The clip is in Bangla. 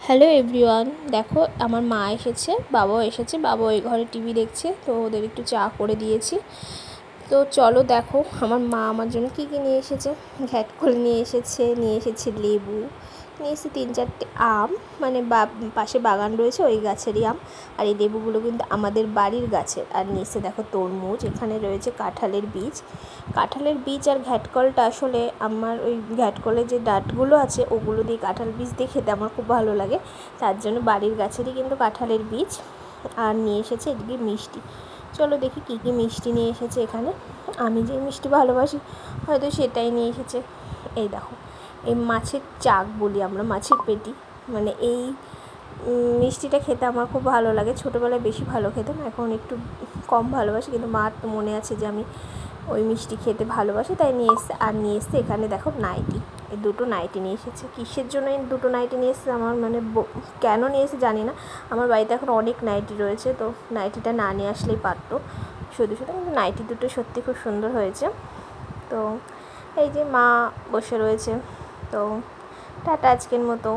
হ্যালো এভরিওয়ান, দেখো আমার মা এসেছে, বাবাও এসেছে। বাবা ওই ঘরে টিভি দেখছে, তো ওদের একটু চা করে দিয়েছি। তো চলো দেখো আমার মা আমার জন্য কী কী নিয়ে এসেছে। ঘ্যাটকল নিয়ে এসেছে লেবু নিয়ে এসেছে, 3-4টে আম, মানে পাশে বাগান রয়েছে ওই গাছেরই আম। আর এই লেবুগুলো কিন্তু আমাদের বাড়ির গাছের। আর নিয়ে এসে দেখো তরমুজ, এখানে রয়েছে কাঁঠালের বীজ আর ঘ্যাটকলটা আসলে আমার ওই ঘ্যাটকলের যে ডাঁটগুলো আছে ওগুলো দিয়ে কাঁঠাল বীজ দিয়ে খেতে আমার খুব ভালো লাগে, তার জন্য বাড়ির গাছেরই কিন্তু কাঁঠালের বীজ। আর নিয়ে এসেছে এদিকে মিষ্টি। চলো দেখি কী কী মিষ্টি নিয়ে এসেছে এখানে। আমি যে মিষ্টি ভালোবাসি হয়তো সেটাই নিয়ে এসেছে। এই দেখো, এই মাছের চাক বলি আমরা, মাছের পেটি, মানে এই মিষ্টিটা খেতে আমার খুব ভালো লাগে। ছোটোবেলায় বেশি ভালো খেতাম, এখন একটু কম ভালোবাসি, কিন্তু মার তো মনে আছে যে আমি ওই মিষ্টি খেতে ভালোবাসি, তাই নিয়ে এসছে। আর নিয়ে এসছে এখানে দেখো নাইটি, এই দুটো নাইটি নিয়ে এসেছে। কিসের জন্য এই দুটো নাইটি নিয়ে এসেছে আমার মানে কেন নিয়ে এসে জানি না। আমার বাড়িতে এখন অনেক নাইটি রয়েছে, তো নাইটিটা না নিয়ে আসলেই পারতো শুধু কিন্তু নাইটি দুটো সত্যি খুব সুন্দর হয়েছে। তো এই যে মা বসে রয়েছে, তো টাটা আজকের মতো।